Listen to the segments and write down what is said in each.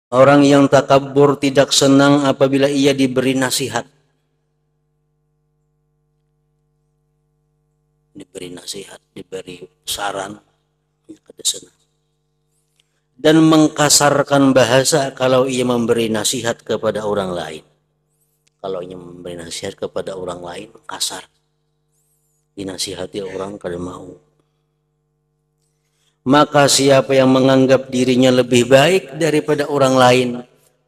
Orang yang takabur tidak senang apabila ia diberi nasihat. Diberi nasihat, diberi saran, kada senang. Dan mengkasarkan bahasa kalau ia memberi nasihat kepada orang lain. Kalau ia memberi nasihat kepada orang lain, kasar. Dinasihati orang kada mau. Maka siapa yang menganggap dirinya lebih baik daripada orang lain,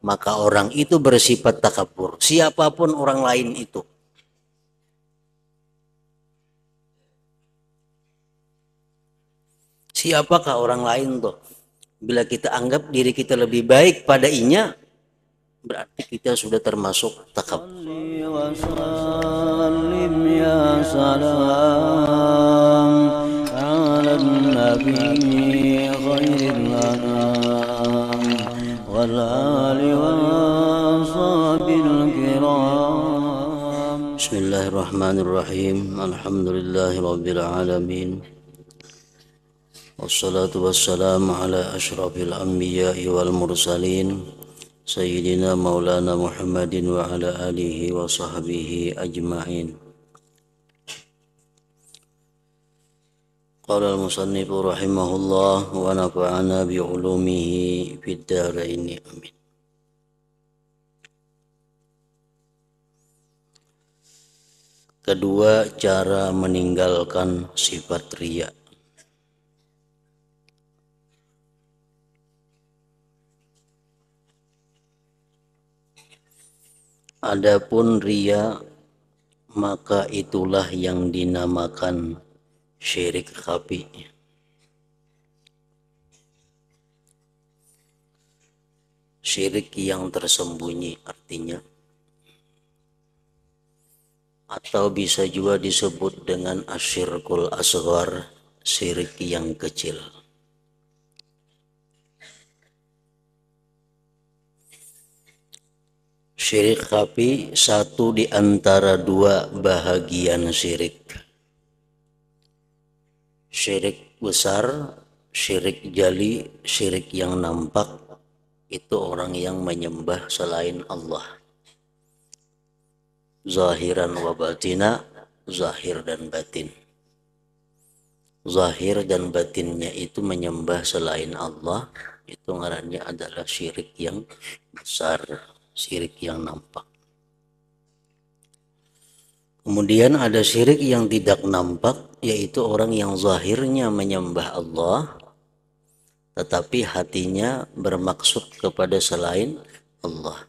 maka orang itu bersifat takabur. Siapapun orang lain itu. Siapakah orang lain tuh? Bila kita anggap diri kita lebih baik pada inya, berarti kita sudah termasuk takabur. Bismillahirrahmanirrahim. Alhamdulillahirabbil alamin. Wassalatu wassalamu ala asyrafil anbiya'i wal mursalin Sayyidina Maulana Muhammadin wa ala alihi wa sahbihi ajma'in. Qala al-musannifu rahimahullah wa nafa'ana bi'ulumihi fid dharain amin. Kedua, cara meninggalkan sifat riya. Adapun riya, maka itulah yang dinamakan syirik khafi. Syirik yang tersembunyi artinya, atau bisa juga disebut dengan asyirkul asghar, syirik yang kecil. Syirik khafi satu di antara dua bahagian syirik. Syirik besar, syirik jali, syirik yang nampak, itu orang yang menyembah selain Allah. Zahiran wa batina, zahir dan batin. Zahir dan batinnya itu menyembah selain Allah, itu ngarannya adalah syirik yang besar, syirik yang nampak. Kemudian ada syirik yang tidak nampak, yaitu orang yang zahirnya menyembah Allah, tetapi hatinya bermaksud kepada selain Allah.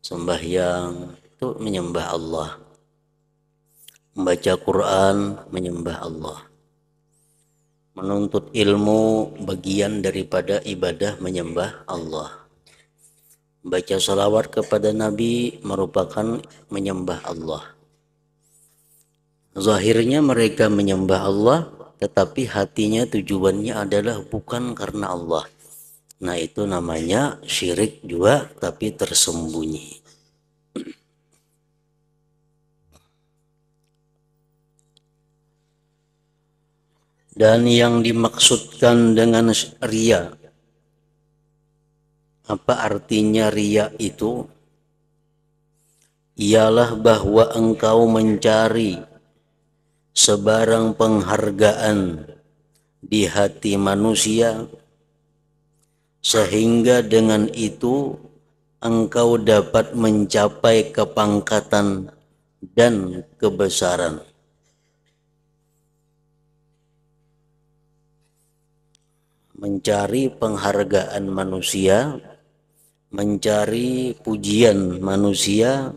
Sembahyang itu menyembah Allah. Membaca Quran menyembah Allah. Menuntut ilmu bagian daripada ibadah menyembah Allah. Baca salawat kepada Nabi merupakan menyembah Allah. Zahirnya mereka menyembah Allah, tetapi hatinya tujuannya adalah bukan karena Allah. Nah, itu namanya syirik juga, tapi tersembunyi. Dan yang dimaksudkan dengan riya, apa artinya riya itu? Ialah bahwa engkau mencari sebarang penghargaan di hati manusia, sehingga dengan itu engkau dapat mencapai kepangkatan dan kebesaran. Mencari penghargaan manusia, mencari pujian manusia,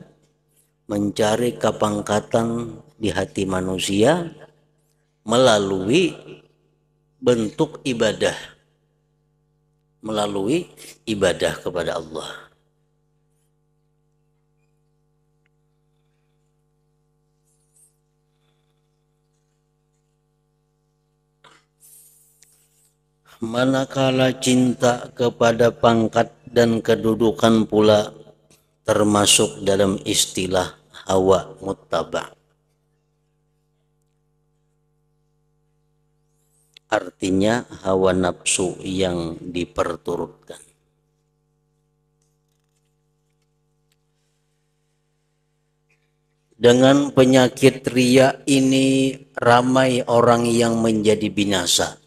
mencari kepangkatan di hati manusia melalui bentuk ibadah, melalui ibadah kepada Allah. Manakala cinta kepada pangkat dan kedudukan pula termasuk dalam istilah hawa muttaba. Artinya hawa nafsu yang diperturutkan. Dengan penyakit riya ini ramai orang yang menjadi binasa.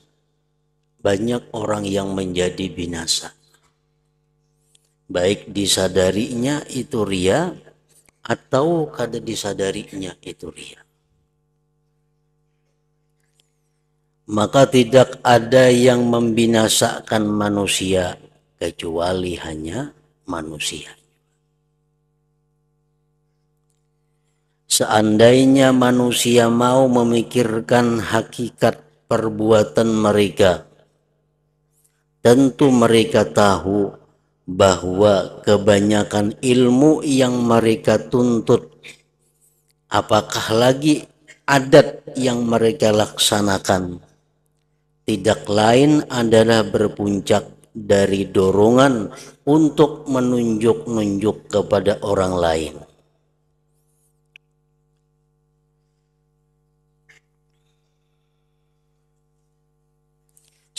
Banyak orang yang menjadi binasa. Baik disadarinya itu riya atau kada disadarinya itu riya. Maka tidak ada yang membinasakan manusia kecuali hanya manusia. Seandainya manusia mau memikirkan hakikat perbuatan mereka, tentu mereka tahu bahwa kebanyakan ilmu yang mereka tuntut, apakah lagi adat yang mereka laksanakan, tidak lain adalah berpuncak dari dorongan untuk menunjuk-nunjuk kepada orang lain.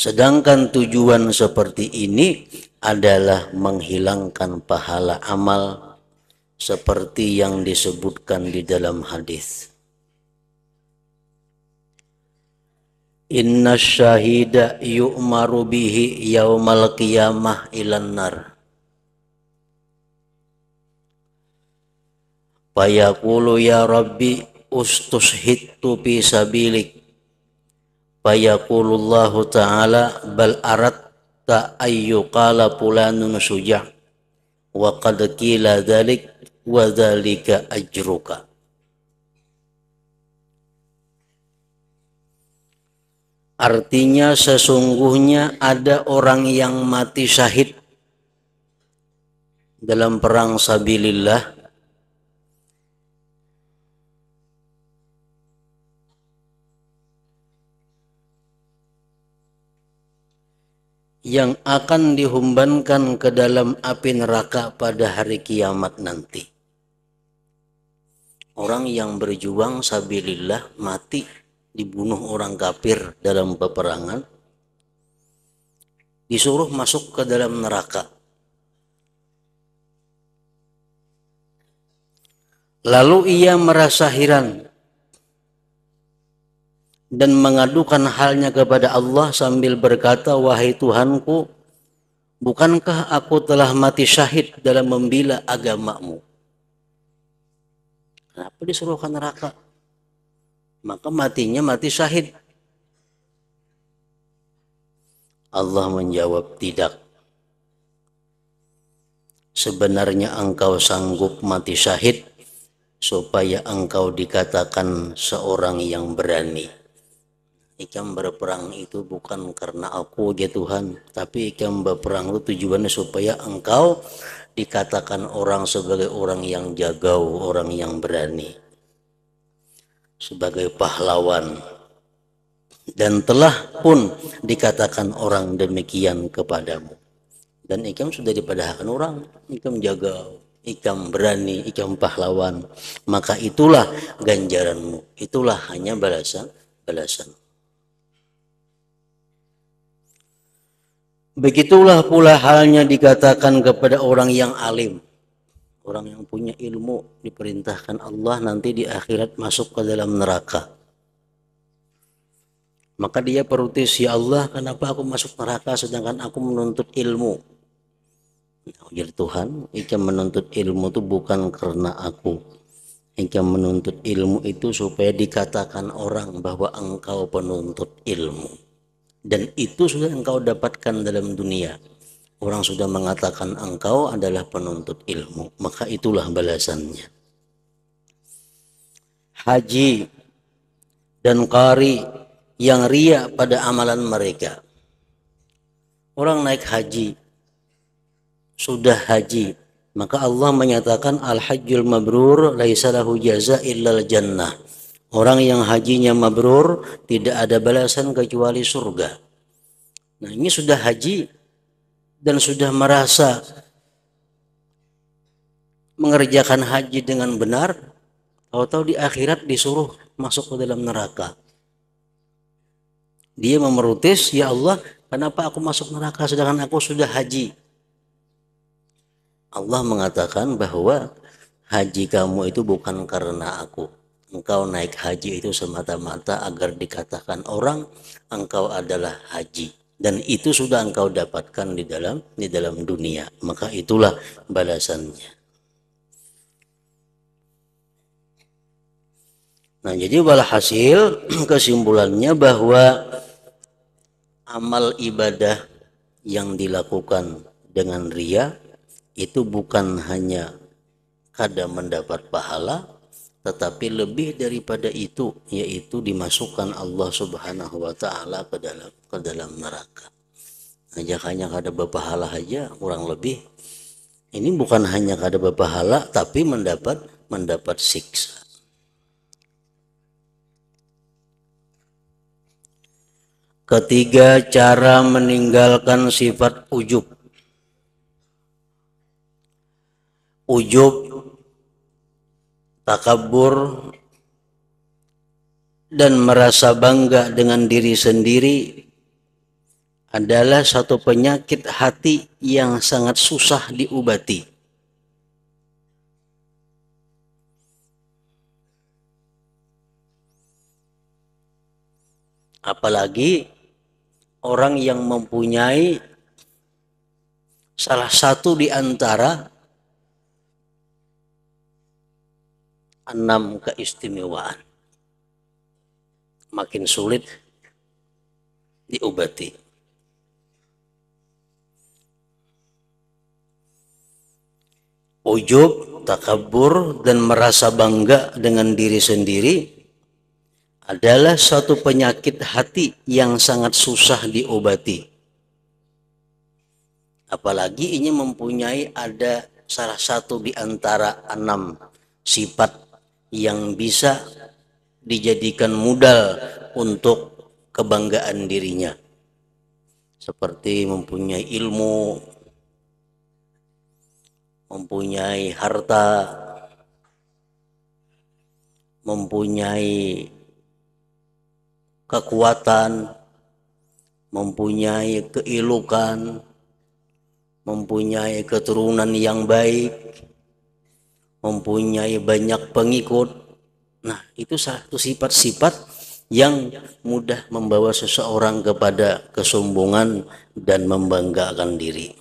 Sedangkan tujuan seperti ini adalah menghilangkan pahala amal seperti yang disebutkan di dalam hadis. Inna syahida yu'maru bihi yaumal qiyamah ilan nar. Fayaqulu ya Rabbi ustushhidtu fi sabilik. Fayaqulullahu ta'ala bal aratta ayyuqala fulanun suja' wa qad qila dhalik wa dhalika ajruka. Artinya sesungguhnya ada orang yang mati syahid dalam perang sabilillah, yang akan dihumbankan ke dalam api neraka pada hari kiamat nanti. Orang yang berjuang sabilillah mati dibunuh orang kafir dalam peperangan, disuruh masuk ke dalam neraka. Lalu ia merasa heran dan mengadukan halnya kepada Allah sambil berkata, wahai Tuhanku, bukankah aku telah mati syahid dalam membela agamamu? Kenapa disuruh ke neraka? Maka matinya mati syahid. Allah menjawab, tidak. Sebenarnya engkau sanggup mati syahid supaya engkau dikatakan seorang yang berani. Ikam berperang itu bukan karena aku ya Tuhan, tapi ikam berperang itu tujuannya supaya engkau dikatakan orang sebagai orang yang jagau, orang yang berani, sebagai pahlawan. Dan telah pun dikatakan orang demikian kepadamu. Dan ikam sudah dipadahkan orang, ikam jagau, ikam berani, ikam pahlawan. Maka itulah ganjaranmu, itulah hanya balasan. Begitulah pula halnya dikatakan kepada orang yang alim. Orang yang punya ilmu diperintahkan Allah nanti di akhirat masuk ke dalam neraka. Maka dia protes, ya Allah, kenapa aku masuk neraka sedangkan aku menuntut ilmu? Jadi Tuhan, ikam menuntut ilmu itu bukan karena aku. Ikam menuntut ilmu itu supaya dikatakan orang bahwa engkau penuntut ilmu. Dan itu sudah engkau dapatkan dalam dunia. Orang sudah mengatakan engkau adalah penuntut ilmu, maka itulah balasannya. Haji dan qari yang riya pada amalan mereka. Orang naik haji, sudah haji, maka Allah menyatakan al-hajjul mabrur laisa lahu jaza illal jannah. Orang yang hajinya mabrur tidak ada balasan kecuali surga. Nah, ini sudah haji dan sudah merasa mengerjakan haji dengan benar, tahu-tahu di akhirat disuruh masuk ke dalam neraka. Dia memprotes, ya Allah, kenapa aku masuk neraka sedangkan aku sudah haji? Allah mengatakan bahwa haji kamu itu bukan karena aku. Engkau naik haji itu semata-mata agar dikatakan orang engkau adalah haji, dan itu sudah engkau dapatkan di dalam dunia, maka itulah balasannya. Nah, jadi walhasil kesimpulannya bahwa amal ibadah yang dilakukan dengan riya itu bukan hanya kadang mendapat pahala, tetapi lebih daripada itu, yaitu dimasukkan Allah Subhanahu wa taala ke dalam neraka. Nah, hanya kada berpahala aja kurang lebih. Ini bukan hanya kada berpahala tapi mendapat siksa. Ketiga, cara meninggalkan sifat ujub. Ujub, takabur, dan merasa bangga dengan diri sendiri adalah satu penyakit hati yang sangat susah diobati. Apalagi orang yang mempunyai salah satu di antara 6 keistimewaan, makin sulit diobati. Ujub, takabur, dan merasa bangga dengan diri sendiri adalah satu penyakit hati yang sangat susah diobati. Apalagi ini mempunyai ada salah satu di antara 6 sifat yang bisa dijadikan modal untuk kebanggaan dirinya. Seperti mempunyai ilmu, mempunyai harta, mempunyai kekuatan, mempunyai keelokan, mempunyai keturunan yang baik, mempunyai banyak pengikut. Nah, itu satu sifat-sifat yang mudah membawa seseorang kepada kesombongan dan membanggakan diri.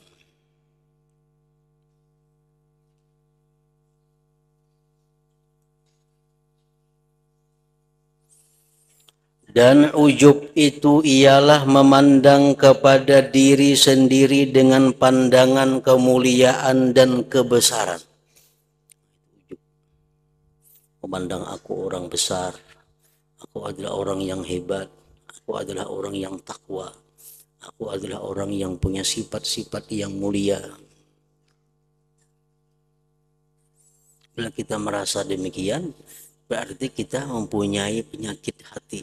Dan ujub itu ialah memandang kepada diri sendiri dengan pandangan kemuliaan dan kebesaran. Memandang aku orang besar, aku adalah orang yang hebat, aku adalah orang yang takwa, aku adalah orang yang punya sifat-sifat yang mulia. Bila kita merasa demikian, berarti kita mempunyai penyakit hati.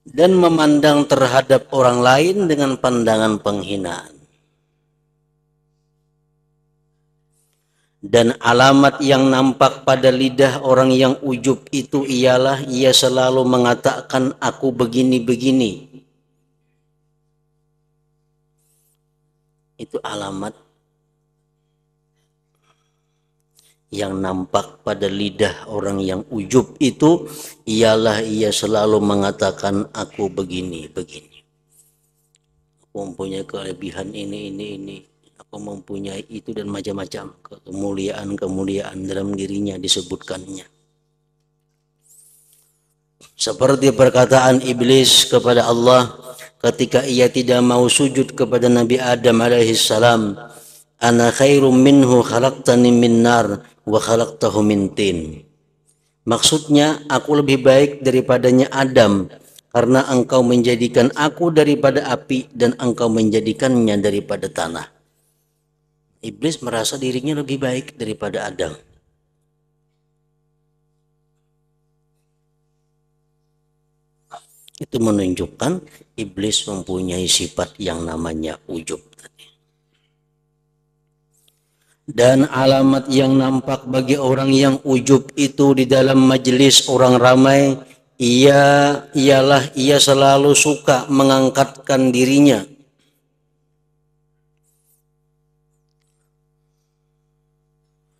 Dan memandang terhadap orang lain dengan pandangan penghinaan. Dan alamat yang nampak pada lidah orang yang ujub itu ialah ia selalu mengatakan aku begini-begini. Itu alamat yang nampak pada lidah orang yang ujub itu ialah ia selalu mengatakan aku begini-begini. Aku mempunyai kelebihan ini. Aku mempunyai itu dan macam-macam kemuliaan dalam dirinya disebutkannya. Seperti perkataan iblis kepada Allah ketika ia tidak mau sujud kepada Nabi Adam alaihissalam, ana khairum minhu khalaqtani min nar wa khalaqtahu min tin. Maksudnya, aku lebih baik daripadanya Adam karena engkau menjadikan aku daripada api dan engkau menjadikannya daripada tanah. Iblis merasa dirinya lebih baik daripada Adam. Itu menunjukkan iblis mempunyai sifat yang namanya ujub. Dan alamat yang nampak bagi orang yang ujub itu di dalam majelis orang ramai, ialah ia selalu suka mengangkatkan dirinya.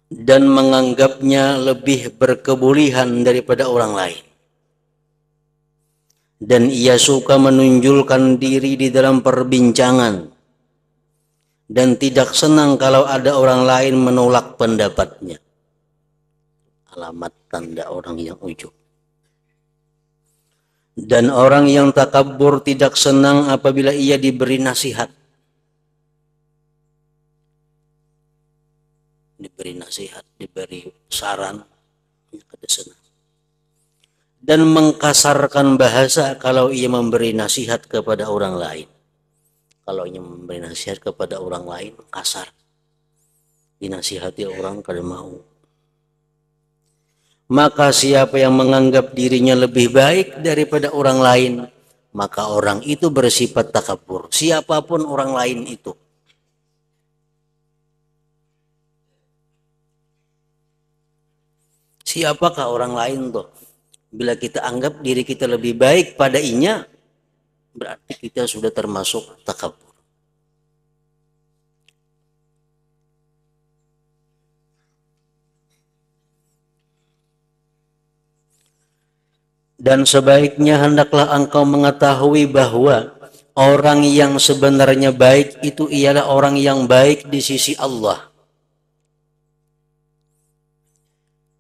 dan menganggapnya lebih berkebolehan daripada orang lain. Dan ia suka menunjukkan diri di dalam perbincangan dan tidak senang kalau ada orang lain menolak pendapatnya. Alamat tanda orang yang ujub. Dan orang yang takabur tidak senang apabila ia diberi nasihat. Diberi nasihat, diberi saran, kada senang. Dan mengkasarkan bahasa kalau ia memberi nasihat kepada orang lain. Kalau ia memberi nasihat kepada orang lain, kasar. Dinasihati orang kada mau. Maka siapa yang menganggap dirinya lebih baik daripada orang lain, maka orang itu bersifat takabur. Siapapun orang lain itu. Siapakah orang lain tuh? Bila kita anggap diri kita lebih baik pada inya, berarti kita sudah termasuk takabur. Dan sebaiknya hendaklah engkau mengetahui bahwa orang yang sebenarnya baik itu ialah orang yang baik di sisi Allah.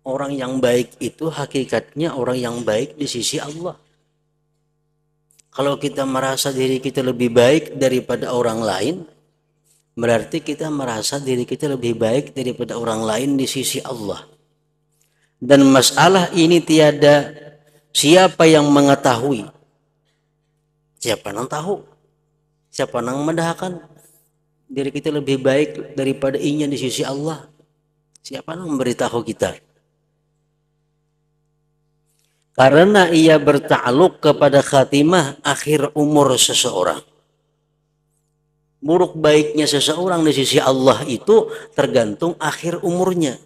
Orang yang baik itu hakikatnya orang yang baik di sisi Allah. Kalau kita merasa diri kita lebih baik daripada orang lain, berarti kita merasa diri kita lebih baik daripada orang lain di sisi Allah. Dan masalah ini tiada siapa yang mengetahui. Siapa yang tahu? Siapa yang mendahkan diri kita lebih baik daripada inya di sisi Allah? Siapa yang memberitahu kita? Karena ia bertakluk kepada khatimah akhir umur seseorang. Buruk baiknya seseorang di sisi Allah itu tergantung akhir umurnya.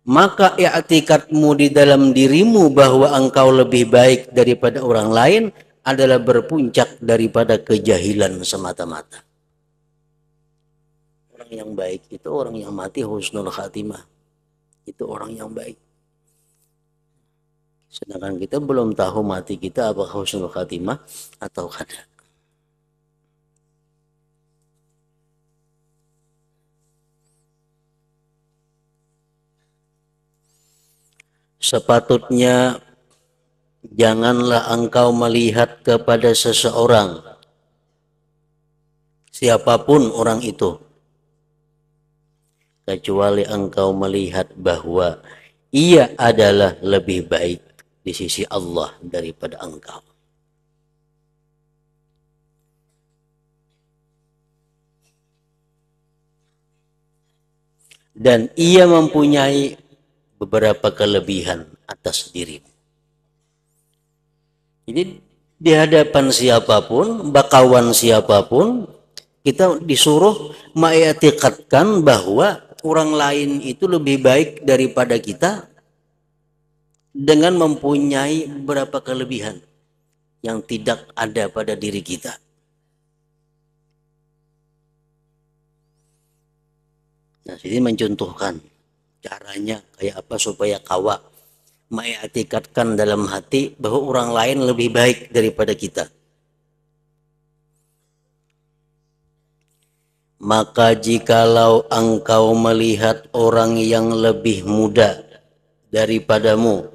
Maka i'tikadmu di dalam dirimu bahwa engkau lebih baik daripada orang lain adalah berpuncak daripada kejahilan semata-mata. Orang yang baik itu orang yang mati husnul khatimah. Itu orang yang baik. Sedangkan kita belum tahu mati kita apa husnul khatimah atau kada. Sepatutnya janganlah engkau melihat kepada seseorang, siapapun orang itu, kecuali engkau melihat bahwa ia adalah lebih baik di sisi Allah daripada engkau. Dan ia mempunyai beberapa kelebihan atas dirimu. Jadi di hadapan siapapun, bakawan siapapun, kita disuruh mengiktikadkan bahwa orang lain itu lebih baik daripada kita dengan mempunyai beberapa kelebihan yang tidak ada pada diri kita. Nah, ini mencontohkan caranya kayak apa supaya kawa mengiktikadkan dalam hati bahwa orang lain lebih baik daripada kita. Maka jikalau engkau melihat orang yang lebih muda daripadamu,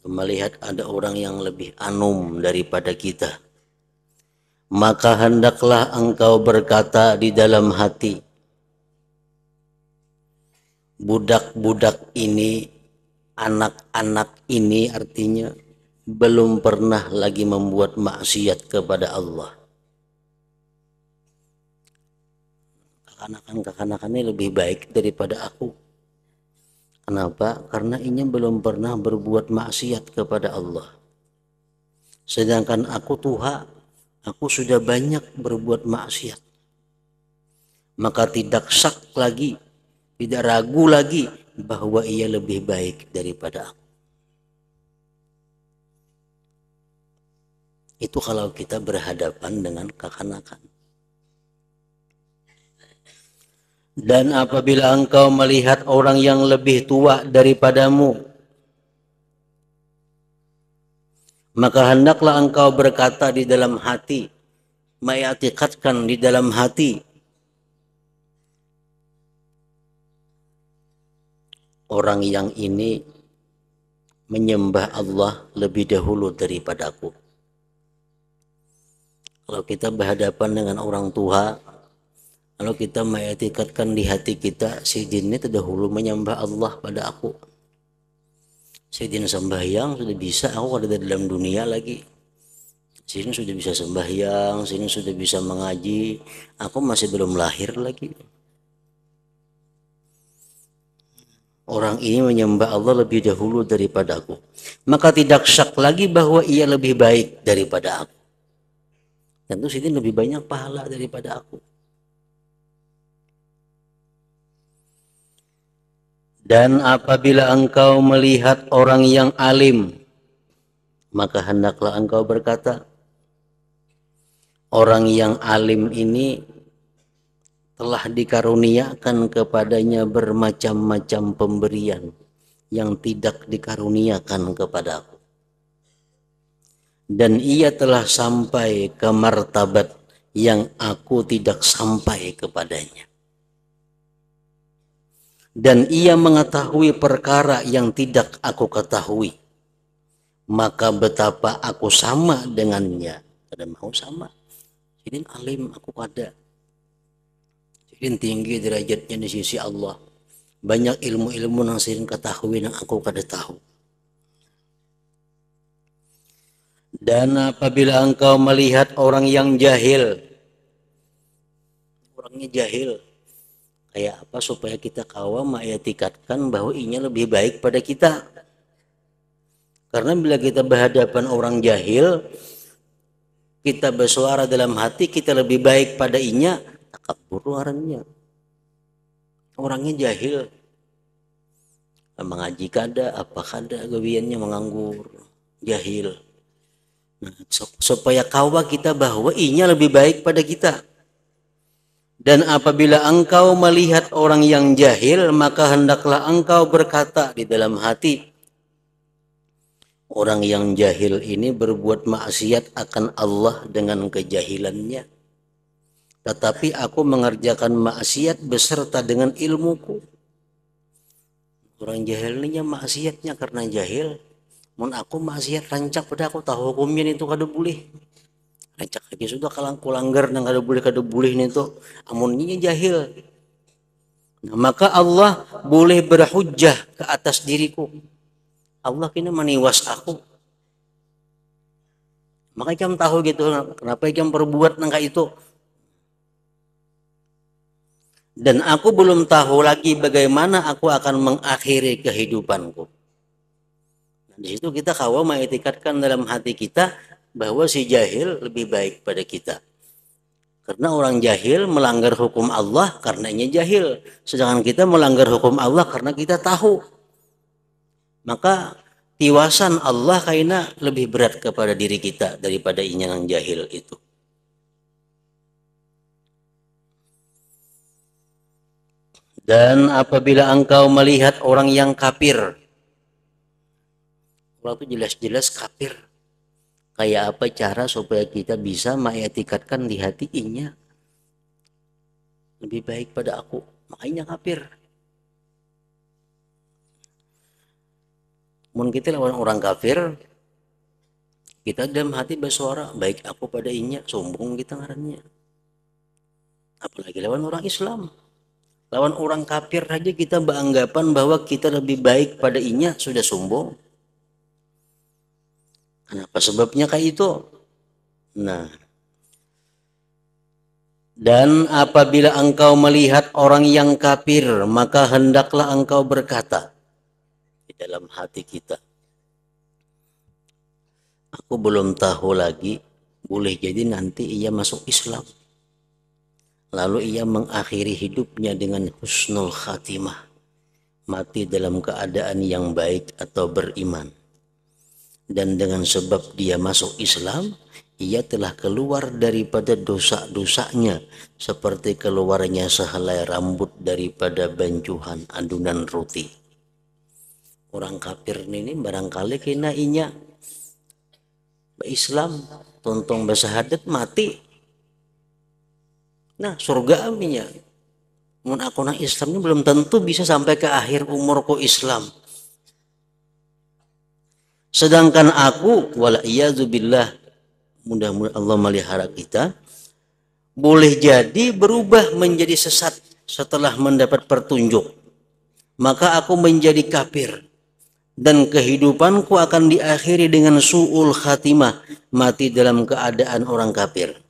melihat ada orang yang lebih anum daripada kita, maka hendaklah engkau berkata di dalam hati, budak-budak ini, anak-anak ini artinya belum pernah lagi membuat maksiat kepada Allah. Kekanakan ini lebih baik daripada aku. Kenapa? Karena ini belum pernah berbuat maksiat kepada Allah. Sedangkan aku tua, aku sudah banyak berbuat maksiat. Maka tidak syak lagi, tidak ragu lagi bahwa ia lebih baik daripada aku. Itu kalau kita berhadapan dengan kekanakan. Dan apabila engkau melihat orang yang lebih tua daripadamu, maka hendaklah engkau berkata di dalam hati, mengiktikadkan di dalam hati, orang yang ini menyembah Allah lebih dahulu daripadaku. Kalau kita berhadapan dengan orang tua, kalau kita mengiktikadkan di hati kita, si jin ini terdahulu menyembah Allah pada aku. Si jin sembahyang sudah bisa, aku ada di dalam dunia lagi. Si jin sudah bisa sembahyang, si jin sudah bisa mengaji, aku masih belum lahir lagi. Orang ini menyembah Allah lebih dahulu daripada aku, maka tidak syak lagi bahwa ia lebih baik daripada aku. Tentu si jin lebih banyak pahala daripada aku. Dan apabila engkau melihat orang yang alim, maka hendaklah engkau berkata, orang yang alim ini telah dikaruniakan kepadanya bermacam-macam pemberian yang tidak dikaruniakan kepadaku. Dan ia telah sampai ke martabat yang aku tidak sampai kepadanya. Dan ia mengetahui perkara yang tidak aku ketahui. Maka betapa aku sama dengannya. Ada mau sama. Jadi alim aku ada. Jadi tinggi derajatnya di sisi Allah. Banyak ilmu-ilmu yang saya ketahui yang aku kada tahu. Dan apabila engkau melihat orang yang jahil, orangnya jahil, kayak apa supaya kita kawa mengiktikadkan bahwa inya lebih baik pada kita. Karena bila kita berhadapan orang jahil, kita bersuara dalam hati kita lebih baik pada inya, takabur orangnya. Orangnya jahil, mengaji kada, apa kada, gawiannya menganggur, jahil. Nah, supaya kawa kita bahwa inya lebih baik pada kita. Dan apabila engkau melihat orang yang jahil, maka hendaklah engkau berkata di dalam hati, orang yang jahil ini berbuat maksiat akan Allah dengan kejahilannya. Tetapi aku mengerjakan maksiat beserta dengan ilmuku. Orang jahil ini maksiatnya karena jahil. Mun aku maksiat rancak pada aku tahu hukumnya itu kada boleh. Rancak lagi sudah kalang kulanggar nang kada boleh itu. Amunnya jahil. Nah, maka Allah boleh berhujjah ke atas diriku. Allah kena meniwas aku. Maka ikam tahu gitu, kenapa ikam perbuat nangka itu. Dan aku belum tahu lagi bagaimana aku akan mengakhiri kehidupanku. Nah, di situ kita kawa mengiktikadkan dalam hati kita bahwa si jahil lebih baik pada kita. Karena orang jahil melanggar hukum Allah karenanya jahil. Sedangkan kita melanggar hukum Allah karena kita tahu. Maka tiwasan Allah kayaknya lebih berat kepada diri kita daripada inya yang jahil itu. Dan apabila engkau melihat orang yang kafir, Allah itu jelas-jelas kafir. Kayak apa cara supaya kita bisa mengiktikadkan di hati inya lebih baik pada aku, makanya kafir. Mun kita lawan orang kafir, kita dalam hati bersuara baik aku pada inya, sombong kita ngarannya. Apalagi lawan orang Islam. Lawan orang kafir saja kita beranggapan bahwa kita lebih baik pada inya, sudah sombong. Kenapa sebabnya kayak itu? Nah, dan apabila engkau melihat orang yang kafir, maka hendaklah engkau berkata di dalam hati kita, aku belum tahu lagi, boleh jadi nanti ia masuk Islam. Lalu ia mengakhiri hidupnya dengan husnul khatimah, mati dalam keadaan yang baik atau beriman. Dan dengan sebab dia masuk Islam, ia telah keluar daripada dosa-dosanya seperti keluarnya sehelai rambut daripada banjuhan adunan roti. Orang kafir ini barangkali kena inya Islam tontong bersahadat mati, nah surga aminya. Mun aku nang Islam ini belum tentu bisa sampai ke akhir umurku Islam. Sedangkan aku wala iyadzubillah, mudah-mudahan Allah melihara kita, boleh jadi berubah menjadi sesat setelah mendapat petunjuk. Maka aku menjadi kafir dan kehidupanku akan diakhiri dengan su'ul khatimah, mati dalam keadaan orang kafir.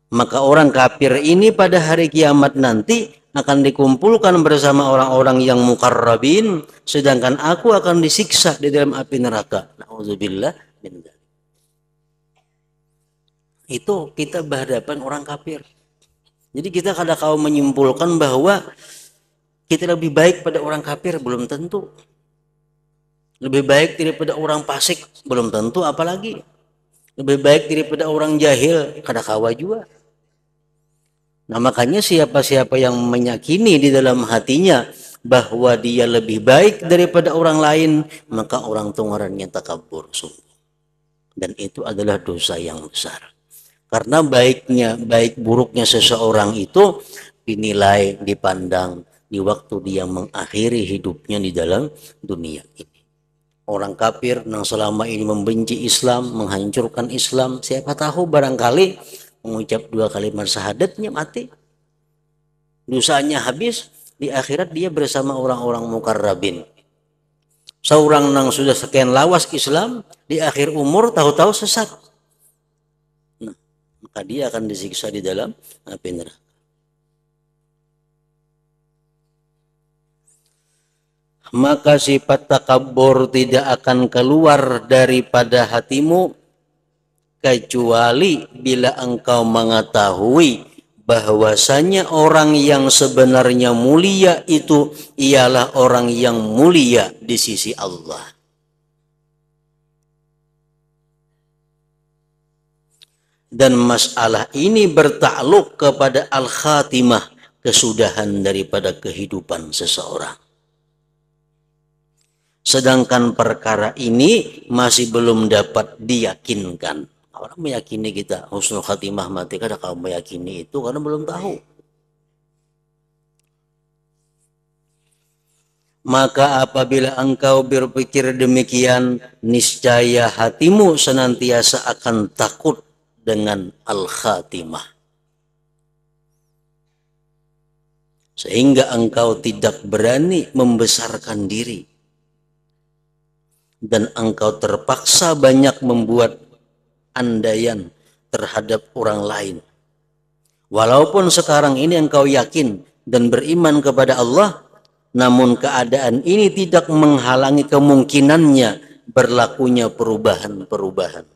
Maka orang kafir ini pada hari kiamat nanti akan dikumpulkan bersama orang-orang yang mukarrabin, sedangkan aku akan disiksa di dalam api neraka. Nauzubillah min dzalik. Itu kita berhadapan orang kafir. Jadi kita kadang-kala menyimpulkan bahwa kita lebih baik pada orang kafir, belum tentu. Lebih baik daripada orang fasik, belum tentu, apalagi lebih baik daripada orang jahil, kadang-kala juga. Nah makanya siapa-siapa yang meyakini di dalam hatinya bahwa dia lebih baik daripada orang lain, maka orang itu ngarannya takabur sungguh. Dan itu adalah dosa yang besar. Karena baik buruknya seseorang itu dinilai, dipandang di waktu dia mengakhiri hidupnya di dalam dunia ini. Orang kafir yang selama ini membenci Islam, menghancurkan Islam, siapa tahu barangkali mengucap 2 kalimat syahadatnya mati, dosanya habis, di akhirat dia bersama orang-orang mukarrabin. Seorang yang sudah sekian lawas Islam, di akhir umur tahu-tahu sesat, nah, maka dia akan disiksa di dalam api neraka. Maka sifat takabur tidak akan keluar daripada hatimu kecuali bila engkau mengetahui bahwasanya orang yang sebenarnya mulia itu ialah orang yang mulia di sisi Allah. Dan masalah ini bertakluk kepada al-khatimah, kesudahan daripada kehidupan seseorang. Sedangkan perkara ini masih belum dapat diyakinkan. Orang meyakini kita husnul khatimah mati, kada kau meyakini itu karena belum tahu. Maka apabila engkau berpikir demikian, niscaya hatimu senantiasa akan takut dengan al-khatimah. Sehingga engkau tidak berani membesarkan diri. Dan engkau terpaksa banyak membuat andaian terhadap orang lain. Walaupun sekarang ini engkau yakin dan beriman kepada Allah, namun keadaan ini tidak menghalangi kemungkinannya berlakunya perubahan-perubahan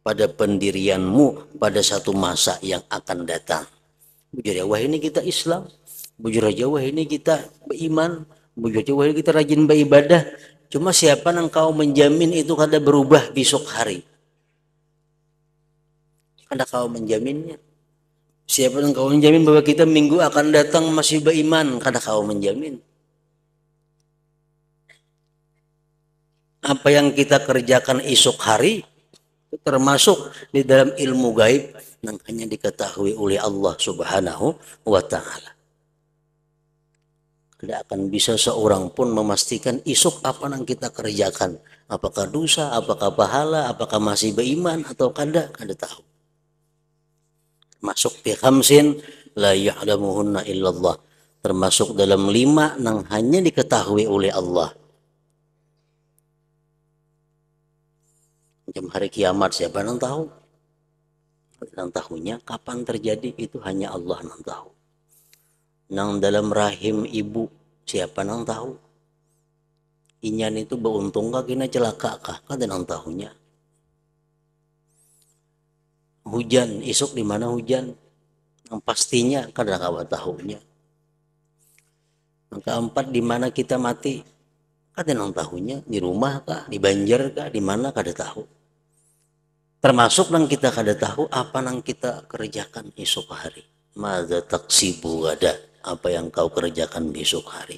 pada pendirianmu pada satu masa yang akan datang. Bujur wah ini kita Islam, bujur aja wah ini kita beriman, bujur aja wah ini kita rajin beribadah. Cuma siapa yang kau menjamin itu kada berubah besok hari? Kada kau menjaminnya. Siapa yang kau menjamin bahwa kita minggu akan datang masih beriman? Kada kau menjamin. Apa yang kita kerjakan esok hari termasuk di dalam ilmu gaib yang hanya diketahui oleh Allah Subhanahu wa Ta'ala. Tidak akan bisa seorang pun memastikan esok apa yang kita kerjakan. Apakah dosa, apakah pahala, apakah masih beriman atau kada tahu. Masuk di khamsin la ya'lamuhunna illallah, termasuk dalam 5 yang hanya diketahui oleh Allah. Macam hari kiamat siapa yang tahu? Yang tahunya kapan terjadi itu hanya Allah yang tahu. Yang dalam rahim ibu siapa yang tahu? Inyan itu beruntung kah kena celaka kah? Kada yang tahunya. Hujan, esok di mana hujan? Yang pastinya kada kawa tahunya. Yang keempat di mana kita mati? Kada nang tahunya di rumah kah, di Banjar kah, di mana kada tahu. Termasuk nang kita kada tahu apa nang kita kerjakan esok hari. Madza taksibu gada, apa yang kau kerjakan besok hari.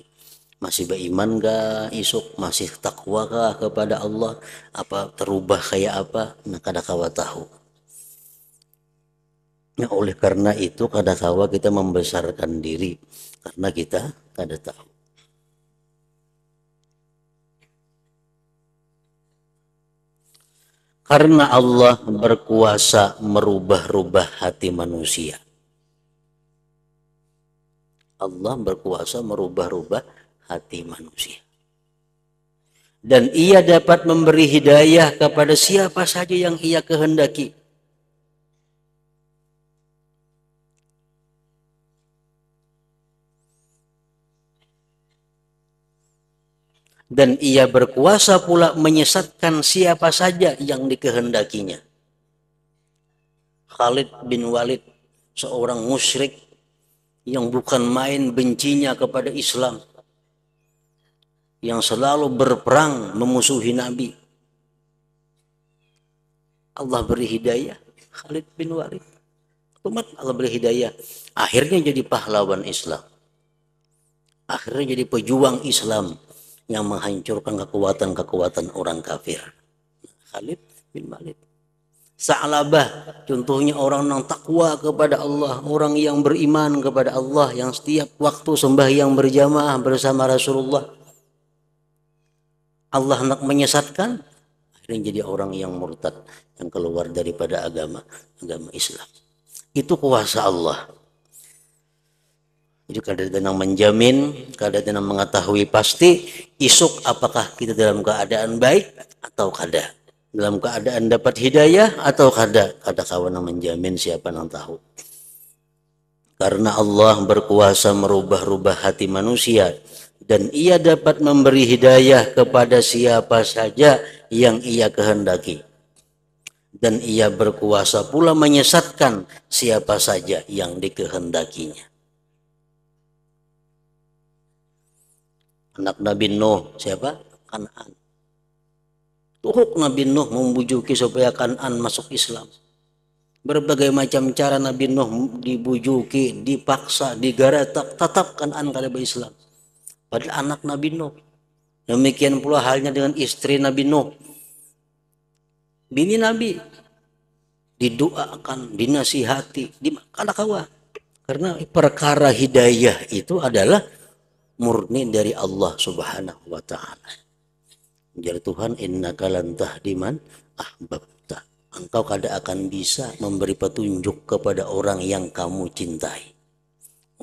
Masih beriman gak esok, masih takwa kah kepada Allah, apa terubah kayak apa, nah kada kawa tahu. Nah, oleh karena itu kada kawa kita membesarkan diri karena kita kada tahu. Karena Allah berkuasa merubah-rubah hati manusia. Allah berkuasa merubah-rubah hati manusia. Dan ia dapat memberi hidayah kepada siapa saja yang ia kehendaki. Dan ia berkuasa pula menyesatkan siapa saja yang dikehendakinya. Khalid bin Walid, seorang musyrik yang bukan main bencinya kepada Islam, yang selalu berperang memusuhi Nabi. Allah beri hidayah Khalid bin Walid. Umat Allah beri hidayah. Akhirnya jadi pahlawan Islam. Akhirnya jadi pejuang Islam yang menghancurkan kekuatan-kekuatan orang kafir. Khalid bin Walid. Sa'labah, contohnya orang yang takwa kepada Allah, orang yang beriman kepada Allah, yang setiap waktu sembahyang berjamaah bersama Rasulullah. Allah hendak menyesatkan, akhirnya jadi orang yang murtad, yang keluar daripada agama Islam. Itu kuasa Allah. Jadi kada tenang menjamin, kada tenang mengetahui pasti esok apakah kita dalam keadaan baik atau kada, dalam keadaan dapat hidayah atau kada kawan menjamin, siapa yang tahu. Karena Allah berkuasa merubah-rubah hati manusia dan ia dapat memberi hidayah kepada siapa saja yang ia kehendaki. Dan ia berkuasa pula menyesatkan siapa saja yang dikehendakinya. Anak Nabi Nuh siapa? Kan'an. Tuhuk Nabi Nuh membujuki supaya Kan'an masuk Islam. Berbagai macam cara Nabi Nuh dibujuki, dipaksa, digaratak, tetap Kan'an kada berislam. Padahal anak Nabi Nuh. Demikian pula halnya dengan istri Nabi Nuh. Bini Nabi didoakan, dinasihati, kada kawa. Karena perkara hidayah itu adalah murni dari Allah Subhanahu wa taala. Jadi Tuhan, innaka lan tahdi man ahbabta. Engkau kada akan bisa memberi petunjuk kepada orang yang kamu cintai.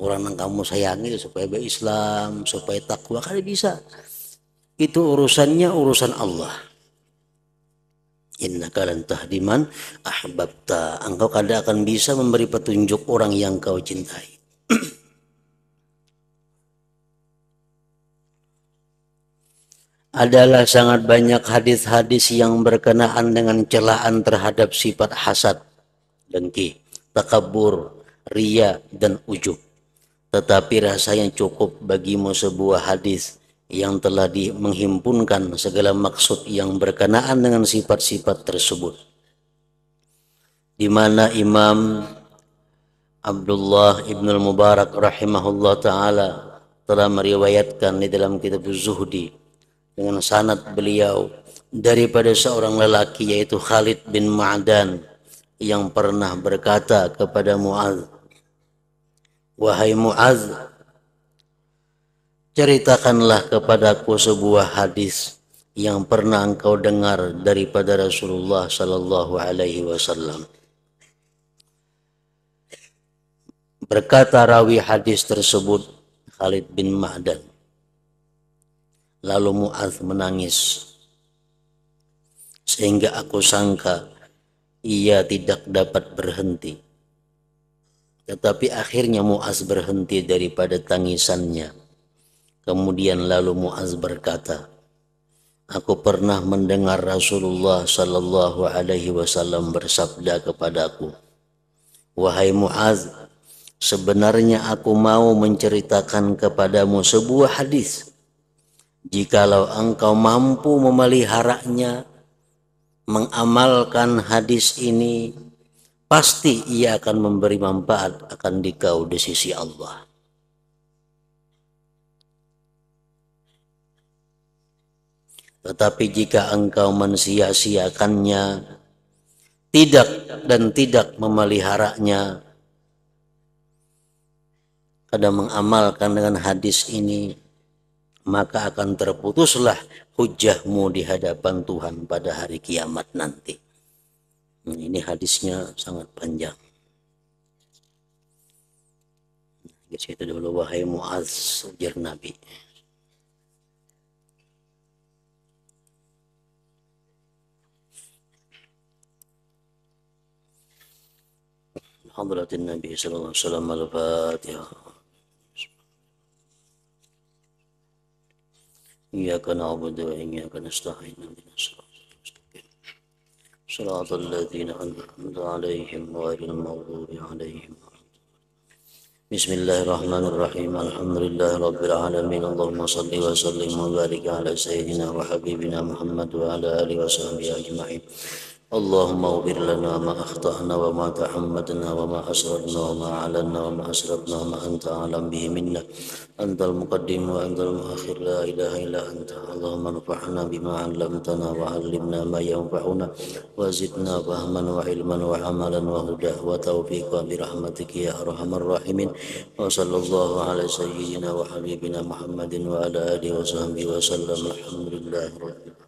Orang yang kamu sayangi supaya berislam, supaya takwa, kada bisa. Itu urusannya urusan Allah. Innaka lan tahdi man ahbabta. Engkau kada akan bisa memberi petunjuk orang yang kau cintai. Adalah sangat banyak hadis-hadis yang berkenaan dengan celaan terhadap sifat hasad, dengki, takabur, riya, dan ujub. Tetapi rasanya cukup bagimu sebuah hadis yang telah menghimpunkan segala maksud yang berkenaan dengan sifat-sifat tersebut. Di mana Imam Abdullah Ibnul Mubarak rahimahullah ta'ala telah meriwayatkan di dalam kitab Zuhdi dengan sanad beliau daripada seorang lelaki yaitu Khalid bin Ma'dan yang pernah berkata kepada Mu'adz, wahai Mu'adz, ceritakanlah kepadaku sebuah hadis yang pernah engkau dengar daripada Rasulullah sallallahu alaihi wasallam. Berkata rawi hadis tersebut, Khalid bin Ma'dan. Lalu Mu'adz menangis sehingga aku sangka ia tidak dapat berhenti. Tetapi akhirnya Mu'adz berhenti daripada tangisannya. Kemudian lalu Mu'adz berkata, aku pernah mendengar Rasulullah sallallahu alaihi wasallam bersabda kepadaku, wahai Mu'adz, sebenarnya aku mau menceritakan kepadamu sebuah hadis Jikalau engkau mampu memeliharanya, mengamalkan hadis ini, pasti ia akan memberi manfaat akan dikau di sisi Allah. Tetapi jika engkau mensia-siakannya, tidak memeliharanya, kadang mengamalkan dengan hadis ini, maka akan terputuslah hujahmu di hadapan Tuhan pada hari kiamat nanti. Ini hadisnya sangat panjang. Di situ dulu, wahai Mu'adz, ujar Nabi. Hadratin Nabi sallallahu alaihi wasallam, al-Fatihah. Iyyaka na'budu wa iyyaka nasta'in. Shiratal ladzina an'amta 'alaihim ghairil maghdubi 'alaihim. Bismillahirrahmanirrahim. Alhamdulillahi rabbil alamin. Allahumma shalli wa sallim wa barik ala sayyidina wa habibina Muhammad wa ala alihi wa sahbihi ajma'in. اللهم اغفر لنا ما أخطأنا وما تعمدنا وما أسررنا وما أعلنا وما أسرفنا وما أنت أعلم به منا. أنت المقدم وأنت المؤخر، لا إله إلا أنت. اللهم انفعنا بما علمتنا وعلمنا ما ينفعنا وزدنا فهما وعلما وعملا وهدى وتوفيقا برحمتك يا أرحم الراحمين. وصلى الله على سيدنا وحبيبنا محمد وعلى آله وصحبه وسلم. الحمد لله رب العالمين.